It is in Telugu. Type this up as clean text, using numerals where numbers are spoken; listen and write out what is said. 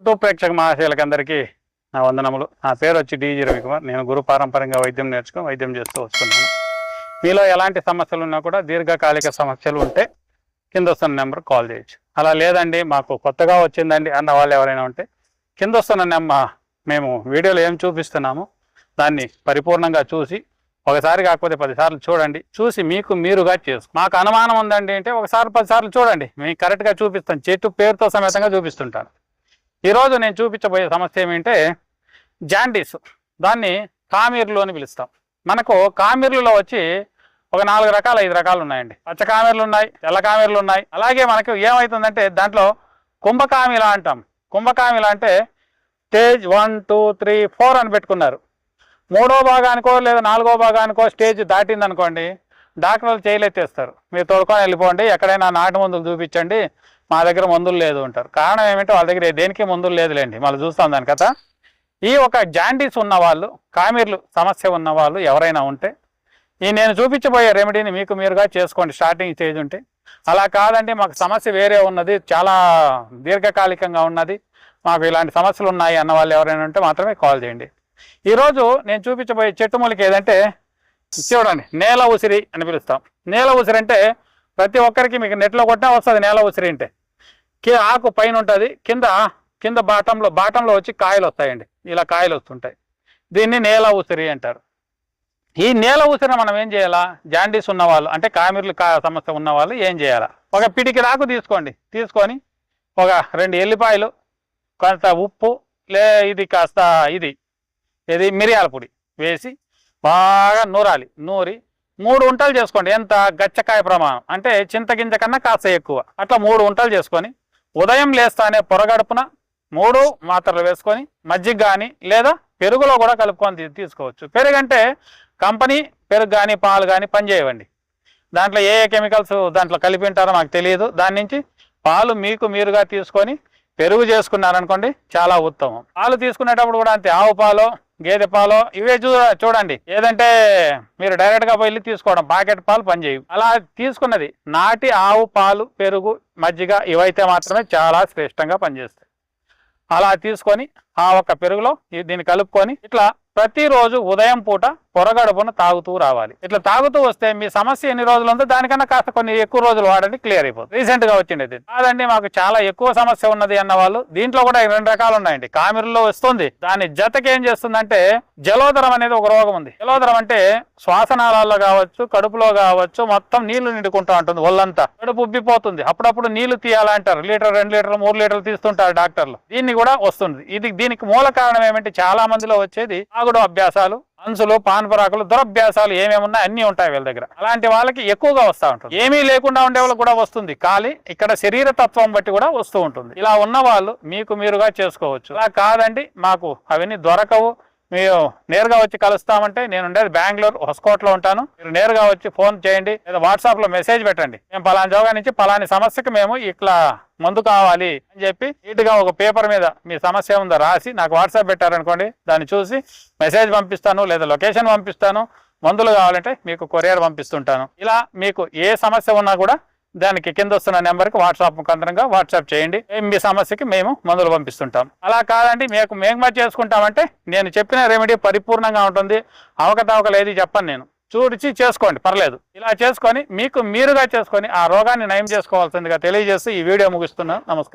యూట్యూబ్ ప్రేక్షక మహాశయులకందరికీ నా వందనములు. నా పేరు వచ్చి డి.జి. రవికుమార్. నేను గురు పారంపర్యంగా వైద్యం నేర్చుకుని వైద్యం చేస్తూ వస్తున్నాను. మీలో ఎలాంటి సమస్యలు ఉన్నా కూడా దీర్ఘకాలిక సమస్యలు ఉంటే కింద వస్తున్న నెంబర్ కాల్ చేయొచ్చు. అలా లేదండి మాకు కొత్తగా వచ్చిందండి అన్న వాళ్ళు ఎవరైనా ఉంటే కింద వస్తున్న నెంబర్ మేము వీడియోలో ఏం చూపిస్తున్నామో దాన్ని పరిపూర్ణంగా చూసి ఒకసారి కాకపోతే 10 సార్లు చూడండి. చూసి మీకు మీరుగా చేసుకో. మాకు అనుమానం ఉందండి అంటే ఒకసారి 10 సార్లు చూడండి, మీకు కరెక్ట్గా చూపిస్తాను. చెట్టు పేరుతో సమేతంగా చూపిస్తుంటాను. ఈరోజు నేను చూపించబోయే సమస్య ఏమిటంటే జాండీస్. దాన్ని కామీర్లు అని పిలుస్తాం. మనకు కామీర్లలో వచ్చి ఒక 4 రకాలు 5 రకాలు ఉన్నాయండి. పచ్చ కామీర్లు ఉన్నాయి, తెల్ల కామీర్లు ఉన్నాయి. అలాగే మనకు ఏమవుతుందంటే దాంట్లో కుంభకామిల అంటాం. కుంభకామిల అంటే స్టేజ్ 1, 2, 3, 4 అని పెట్టుకున్నారు. 3వ భాగానికో లేదా 4వ భాగానికో స్టేజ్ దాటిందనుకోండి, డాక్టర్లు చేయలేత్తేస్తారు. మీరు తోడుకొని వెళ్ళిపోండి, ఎక్కడైనా నాటు మందులు చూపించండి, మా దగ్గర మందులు లేదు అంటారు. కారణం ఏమిటో వాళ్ళ దగ్గర దేనికి మందులు లేదులేండి, మళ్ళీ చూస్తాం దాని కథ. ఈ ఒక జాండీస్ ఉన్నవాళ్ళు, కామీర్లు సమస్య ఉన్నవాళ్ళు ఎవరైనా ఉంటే ఈ నేను చూపించబోయే రెమెడీని మీకు మీరుగా చేసుకోండి స్టార్టింగ్ స్టేజ్ ఉంటే. అలా కాదండి మాకు సమస్య వేరే ఉన్నది, చాలా దీర్ఘకాలికంగా ఉన్నది, మాకు ఇలాంటి సమస్యలు ఉన్నాయి అన్న వాళ్ళు ఎవరైనా ఉంటే మాత్రమే కాల్ చేయండి. ఈరోజు నేను చూపించబోయే చెట్టు మూలిక ఏదంటే చూడండి, నేల ఉసిరి అని పిలుస్తాం. నేల ఉసిరి అంటే ప్రతి ఒక్కరికి మీకు నెట్లో కొట్టినా వస్తుంది. నేల ఉసిరి అంటే ఆకు పైన ఉంటుంది, కింద బాటంలో వచ్చి కాయలు వస్తాయండి. ఇలా కాయలు వస్తుంటాయి. దీన్ని నేల ఉసిరి అంటారు. ఈ నేల ఉసిరిని మనం ఏం చేయాలా? జాండీస్ ఉన్నవాళ్ళు అంటే కామీర్లు సమస్య ఉన్నవాళ్ళు ఏం చేయాలా? ఒక పిడికి దాకు తీసుకొని ఒక 2 ఎల్లిపాయలు, కొంత ఉప్పు, ఇది కాస్త ఇది మిరియాల పొడి వేసి బాగా నూరి 3 ఉంటలు చేసుకోండి. ఎంత? గచ్చకాయ ప్రమాణం అంటే చింతగింజ కన్నా కాస్త ఎక్కువ. అట్లా 3 ఉంటలు చేసుకొని ఉదయం లేస్తానే పొరగడుపున 3 మాత్రలు వేసుకొని మజ్జిగ కానీ లేదా పెరుగులో కూడా కలుపుకొని తీసుకోవచ్చు. పెరుగు అంటే కంపెనీ పెరుగు కానీ పాలు కానీ పనిచేయవండి. దాంట్లో ఏ కెమికల్స్ దాంట్లో కలిపి ఉంటారో మాకు తెలియదు. దాని నుంచి పాలు మీకు మీరుగా తీసుకొని పెరుగు చేసుకున్నారనుకోండి, చాలా ఉత్తమం. పాలు తీసుకునేటప్పుడు కూడా అంతే, ఆవు పాలో గేదె పాలో ఇవే చూడండి. ఏదంటే మీరు డైరెక్ట్గా వెళ్ళి తీసుకోవడం, ప్యాకెట్ పాలు పనిచేయవు. అలా తీసుకున్నది నాటి ఆవు పాలు, పెరుగు, మజ్జిగ ఇవైతే మాత్రమే చాలా శ్రేష్టంగా పనిచేస్తాయి. అలా తీసుకొని ఆ ఒక్క పెరుగులో దీన్ని కలుపుకొని ఇట్లా ప్రతిరోజు ఉదయం పూట పొరగడుపున తాగుతూ రావాలి. ఇట్లా తాగుతూ వస్తే మీ సమస్య ఎన్ని రోజులు ఉందో దానికన్నా కాస్త కొన్ని ఎక్కువ రోజులు వాడండి, క్లియర్ అయిపోతుంది. రీసెంట్ గా వచ్చింది కాదండి మాకు చాలా ఎక్కువ సమస్య ఉన్నది అన్న వాళ్ళు దీంట్లో కూడా 2 రకాలు ఉన్నాయండి. కామీరులో వస్తుంది. దాని జతకి ఏం చేస్తుందంటే జలోదరం అనేది ఒక రోగం ఉంది. జలోదరం అంటే శ్వాసనాళాల్లో కావచ్చు, కడుపులో కావచ్చు, మొత్తం నీళ్లు నిండుకుంటూ ఉంటుంది. ఒళ్ళంతా కడుపు ఉబ్బిపోతుంది. అప్పుడప్పుడు నీళ్లు తీయాలంటారు. 1 లీటర్ 2 లీటర్లు 3 లీటర్లు తీస్తుంటారు డాక్టర్లు. దీన్ని కూడా వస్తుంది. దీనికి మూల కారణం ఏమంటే చాలా మందిలో వచ్చేది తాగుడు అభ్యాసాలు, అంచులు, పాన్పరాకులు, దురభ్యాసాలు ఏమేమున్నా అన్ని ఉంటాయి వీళ్ళ దగ్గర. అలాంటి వాళ్ళకి ఎక్కువగా వస్తూ ఉంటుంది. ఏమీ లేకుండా ఉండే వాళ్ళకి కూడా వస్తుంది. ఖాళీ ఇక్కడ శరీర తత్వం బట్టి కూడా వస్తూ ఉంటుంది. ఇలా ఉన్న వాళ్ళు మీకు మీరుగా చేసుకోవచ్చు. అలా కాదండి మాకు అవన్నీ దొరకవు, మీరు నేరుగా వచ్చి కలుస్తామంటే నేను ఉండేది బెంగళూరు హొస్కోట్లో ఉంటాను. మీరు నేరుగా వచ్చి ఫోన్ చేయండి లేదా వాట్సాప్ లో మెసేజ్ పెట్టండి. మేము పలానా జోగా నుంచి పలాని సమస్యకి మేము ఇట్లా మందు కావాలి అని చెప్పి నీట్గా ఒక పేపర్ మీద మీ సమస్య ఉందో రాసి నాకు వాట్సాప్ పెట్టారనుకోండి, దాన్ని చూసి మెసేజ్ పంపిస్తాను లేదా లొకేషన్ పంపిస్తాను. మందులు కావాలంటే మీకు కొరియర్ పంపిస్తుంటాను. ఇలా మీకు ఏ సమస్య ఉన్నా కూడా దానికి కింద వస్తున్న నెంబర్కి వాట్సాప్ ముఖాంతరంగా వాట్సాప్ చేయండి. మీ సమస్యకి మేము మందులు పంపిస్తుంటాం. అలా కాదండి మేము చేసుకుంటామంటే నేను చెప్పిన రెమెడీ పరిపూర్ణంగా ఉంటుంది. అవకతవకలు ఏది చెప్పను నేను. చూడిచి చేసుకోండి, పర్లేదు. ఇలా చేసుకొని మీకు మీరుగా చేసుకొని ఆ రోగాన్ని నయం చేసుకోవాల్సిందిగా తెలియజేస్తూ ఈ వీడియో ముగిస్తున్నాను. నమస్కారం.